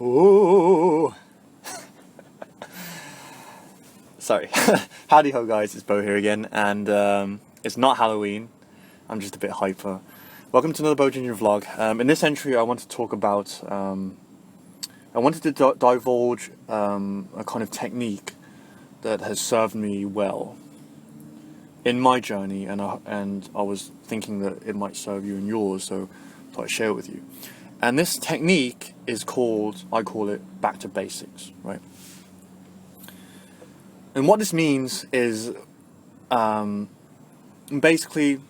Ooh. Sorry. Howdy ho guys, it's Bo here again, and it's not Halloween. I'm just a bit hyper. Welcome to another Bo Ginger vlog. In this entry I want to talk about, I wanted to divulge a kind of technique that has served me well in my journey, and I was thinking that it might serve you in yours, so I thought I'd share it with you. And this technique is called, I call it back to basics, right? And what this means is, basically,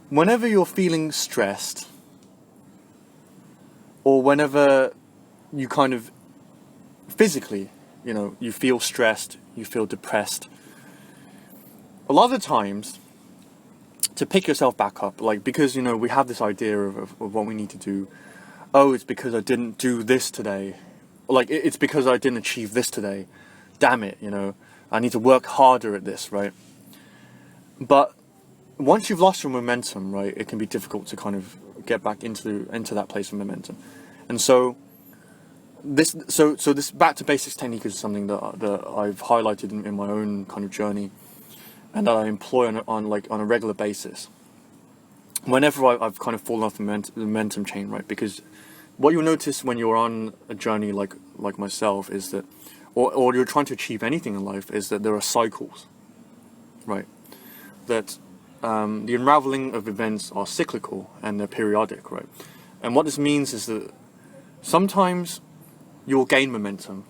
whenever you're feeling stressed, or whenever you kind of physically, you feel stressed, you feel depressed, a lot of the times, to pick yourself back up, because we have this idea of what we need to do. Oh, it's because I didn't do this today, it's because I didn't achieve this today, damn it, I need to work harder at this, right? But once you've lost your momentum, right, it can be difficult to kind of get back into that place of momentum. And so this back to basics technique is something that I've highlighted in my own kind of journey, and that I employ on a regular basis whenever I've kind of fallen off the momentum chain, right? Because what you'll notice when you're on a journey like myself is that, or you're trying to achieve anything in life, is that there are cycles, right? That the unraveling of events are cyclical and they're periodic, right? And what this means is that sometimes you'll gain momentum,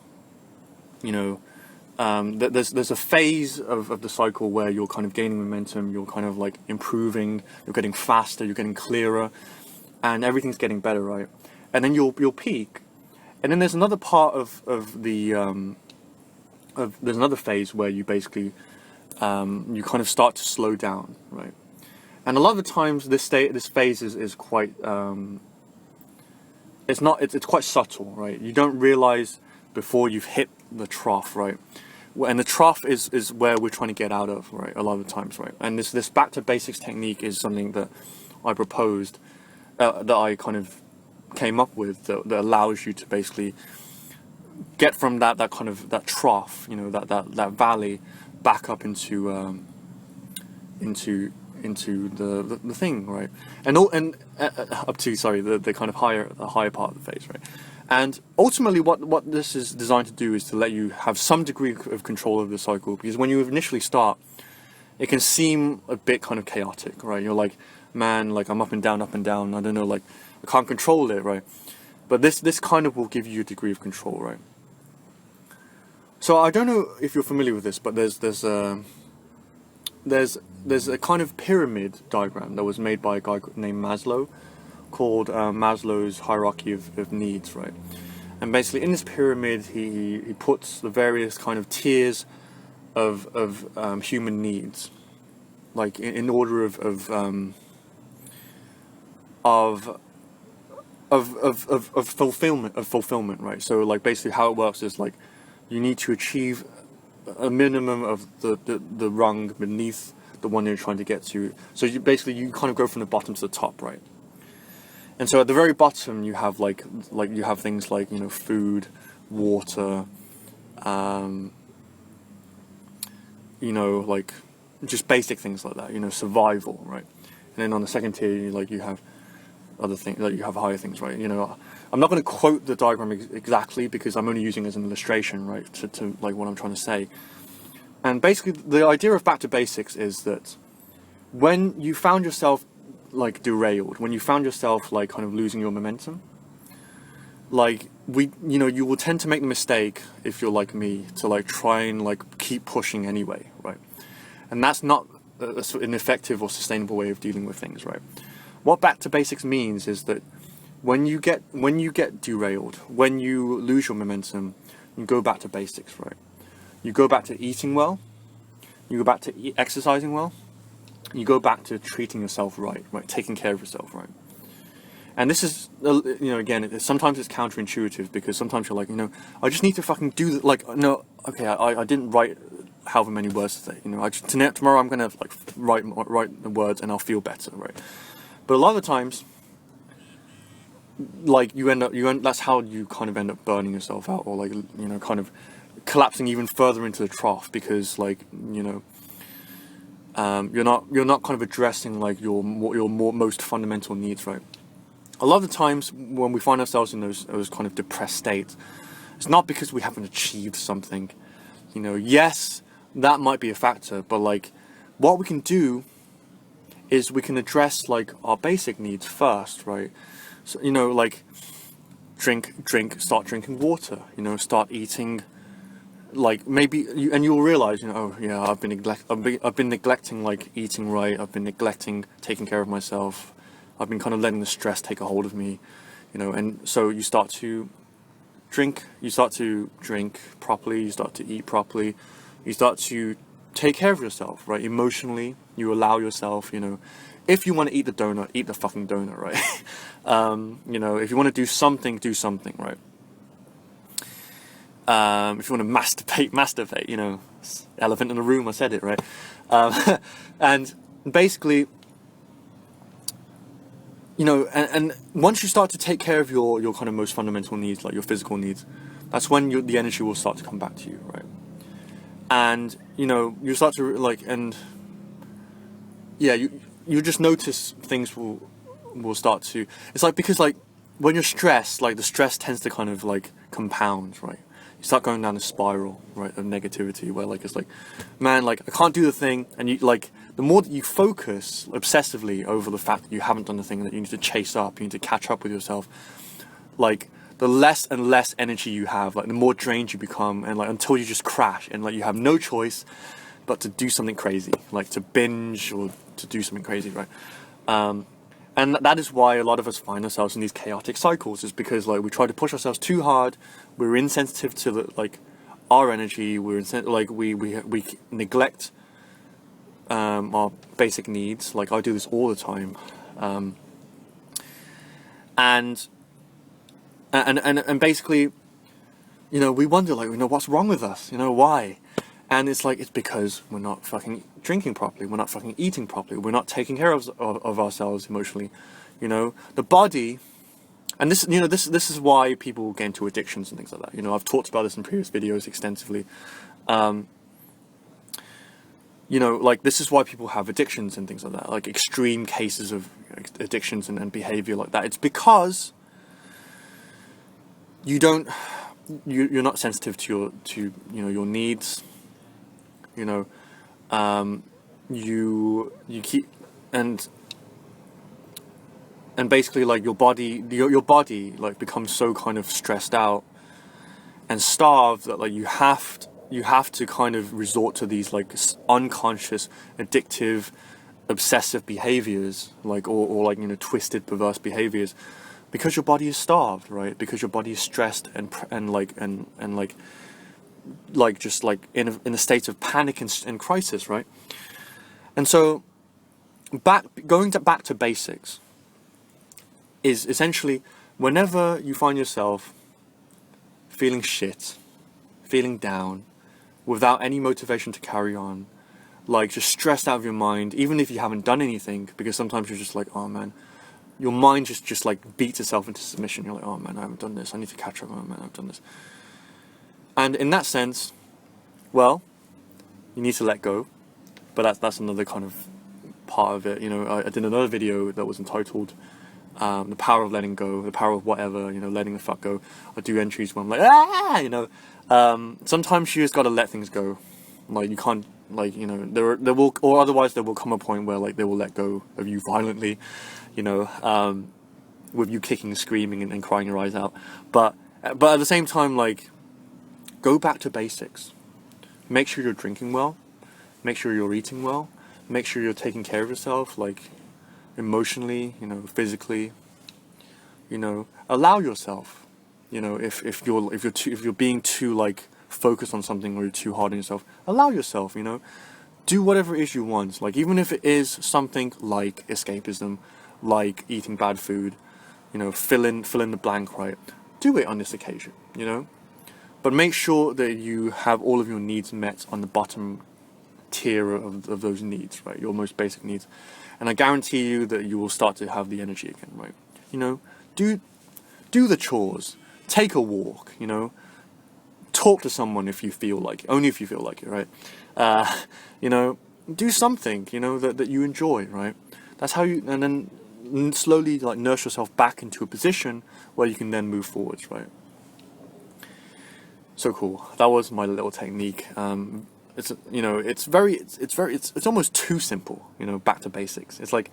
there's a phase of the cycle where you're kind of gaining momentum, you're kind of like improving, you're getting faster, you're getting clearer, and everything's getting better, right? And then you'll peak, and then there's another part of there's another phase where you basically you kind of start to slow down, right? And a lot of the times this phase is quite it's quite subtle, right? You don't realize before you've hit the trough, right? And the trough is where we're trying to get out of, right? A lot of the times, right? And this back to basics technique is something that I proposed, that I kind of came up with, that allows you to basically get from that kind of that trough, that valley, back up into the thing, right? And up to the kind of higher part of the phase, right? And ultimately what this is designed to do is to let you have some degree of control over the cycle, because when you initially start, it can seem a bit kind of chaotic, right? You're like, man, I'm up and down, I don't know, I can't control it, right? But this kind of will give you a degree of control, right? So I don't know if you're familiar with this, but there's a kind of pyramid diagram that was made by a guy named Maslow, called Maslow's hierarchy of needs, right? And basically in this pyramid he puts the various kind of tiers of human needs, in order of fulfillment, right? So basically how it works is you need to achieve a minimum of the rung beneath the one you're trying to get to. So you kind of go from the bottom to the top, right? And so at the very bottom you have you have things like food, water, just basic things like that, survival, right? And then on the second tier you have other things, you have higher things, right? I'm not going to quote the diagram exactly, because I'm only using it as an illustration, right, to what I'm trying to say. And basically the idea of back to basics is that when you found yourself derailed, when you found yourself kind of losing your momentum, you will tend to make the mistake, if you're like me, to try and keep pushing anyway, right? And that's not an effective or sustainable way of dealing with things, right? What back to basics means is that when you get derailed, when you lose your momentum, you go back to basics, right? You go back to eating well, you go back to exercising well, you go back to treating yourself right, taking care of yourself, right? And this is, again, sometimes it's counterintuitive, because sometimes you're I just need to fucking do no, okay, I didn't write however many words today, tomorrow I'm gonna write the words and I'll feel better, right? But a lot of the times, like that's how you kind of end up burning yourself out, or like, you know, kind of collapsing even further into the trough, because like, you know, you're not kind of addressing like your most fundamental needs, right? A lot of the times when we find ourselves in those kind of depressed states, it's not because we haven't achieved something. You know, yes, that might be a factor, but like, what we can do is we can address like our basic needs first, right? So, you know, like start drinking water, you know, start eating, like maybe you'll realize, you know, oh yeah, I've been neglecting like eating right, I've been neglecting taking care of myself, I've been kind of letting the stress take a hold of me, you know. And so you start to drink properly, you start to eat properly, you start to take care of yourself, right? Emotionally, you allow yourself, you know, if you want to eat the donut, eat the fucking donut, right? You know, if you want to do something, right? If you want to masturbate, you know, elephant in the room, I said it, right? And basically, you know, and once you start to take care of your kind of most fundamental needs, like your physical needs, that's when the energy will start to come back to you, right? And, you know, you start to like, and yeah, you just notice things will start to, it's like, because like when you're stressed, like the stress tends to kind of like compound, right? You start going down a spiral, right, of negativity, where like it's like, man, like I can't do the thing, and you like, the more that you focus obsessively over the fact that you haven't done the thing that you need to chase up, you need to catch up with yourself, like the less and less energy you have, like the more drained you become, and like until you just crash and like you have no choice but to do something crazy, like to binge or to do something crazy, right? And that is why a lot of us find ourselves in these chaotic cycles, is because like we try to push ourselves too hard, we're insensitive to like our energy, like we neglect our basic needs. Like I do this all the time, and basically, you know, we wonder, like, you know, what's wrong with us, you know, why? And it's like, it's because we're not fucking drinking properly, we're not fucking eating properly, we're not taking care of ourselves emotionally, you know. The body, and this, you know, this is why people get into addictions and things like that. You know, I've talked about this in previous videos extensively. You know, like this is why people have addictions and things like that, like extreme cases of addictions and behavior like that. It's because you're not sensitive to you know, your needs. You know, you keep, and basically like your body like becomes so kind of stressed out and starved that like you have to kind of resort to these like unconscious, addictive, obsessive behaviors, like or like, you know, twisted, perverse behaviors, because your body is starved, right? Because your body is stressed and just like in a state of panic and crisis, right? And so back to basics is essentially, whenever you find yourself feeling shit, feeling down, without any motivation to carry on, like just stressed out of your mind, even if you haven't done anything, because sometimes you're just like, oh man, your mind just like beats itself into submission. You're like, oh man, I haven't done this, I need to catch up, oh man, I've done this. And in that sense, well, you need to let go, but that's another kind of part of it. You know, I did another video that was entitled the power of letting go, the power of whatever, you know, letting the fuck go. I do entries where I'm like, you know, sometimes you just gotta let things go. Like you can't, like, you know, there will, or otherwise there will come a point where like they will let go of you violently, you know, with you kicking, screaming, and crying your eyes out. But at the same time, like, go back to basics. Make sure you're drinking well. Make sure you're eating well. Make sure you're taking care of yourself, like emotionally, you know, physically. You know, allow yourself. You know, if you're being too like focused on something, or you're too hard on yourself, allow yourself. You know, do whatever it is you want. Like even if it is something like escapism, like eating bad food. You know, fill in the blank, right? Do it on this occasion. You know. But make sure that you have all of your needs met on the bottom tier of those needs, right? Your most basic needs. And I guarantee you that you will start to have the energy again, right? You know, Do the chores, take a walk, you know, talk to someone if you feel like it, only if you feel like it, right? You know, do something, you know, that you enjoy, right? That's how you, and then slowly like nurse yourself back into a position where you can then move forwards, right? So cool. That was my little technique. It's, you know, it's almost too simple, you know, back to basics. It's like,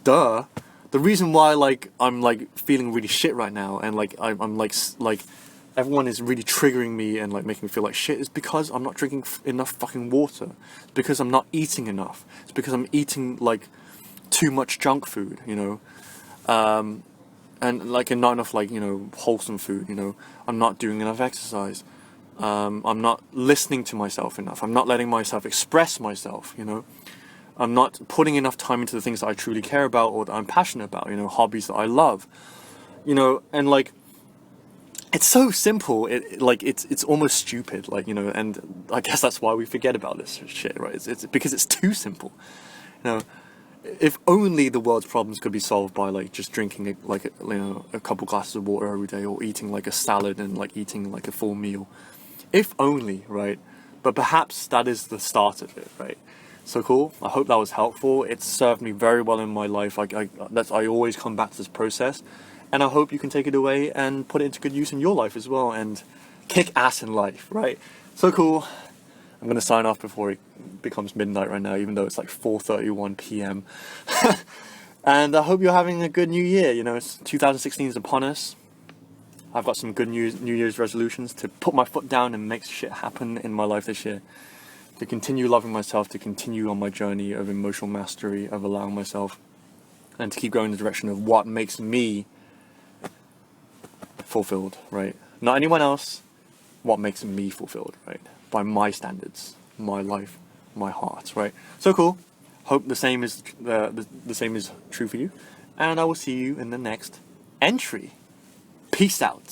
duh. The reason why like I'm like feeling really shit right now, and like I'm like everyone is really triggering me and like making me feel like shit, is because I'm not drinking enough fucking water. It's because I'm not eating enough. It's because I'm eating like too much junk food, you know, and like, and not enough like, you know, wholesome food, you know. I'm not doing enough exercise. I'm not listening to myself enough. I'm not letting myself express myself, you know. I'm not putting enough time into the things that I truly care about or that I'm passionate about, you know, hobbies that I love, you know. And like, it's so simple, it's almost stupid, like, you know. And I guess that's why we forget about this shit, right? It's because it's too simple, you know. If only the world's problems could be solved by like just drinking like you know, a couple glasses of water every day, or eating like a salad and like eating like a full meal. If only, right? But perhaps that is the start of it, right? So cool. I hope that was helpful. It's served me very well in my life. I always come back to this process, and I hope you can take it away and put it into good use in your life as well, and kick ass in life, right? So cool. I'm gonna sign off before it becomes midnight right now, even though it's like 4:31 p.m. And I hope you're having a good new year. You know, it's 2016 is upon us. I've got some good New Year's resolutions to put my foot down and make shit happen in my life this year. To continue loving myself, to continue on my journey of emotional mastery, of allowing myself, and to keep going in the direction of what makes me fulfilled, right? Not anyone else, what makes me fulfilled, right? By my standards, my life, my heart, right? So cool. Hope the same is the same is true for you, and I will see you in the next entry. Peace out.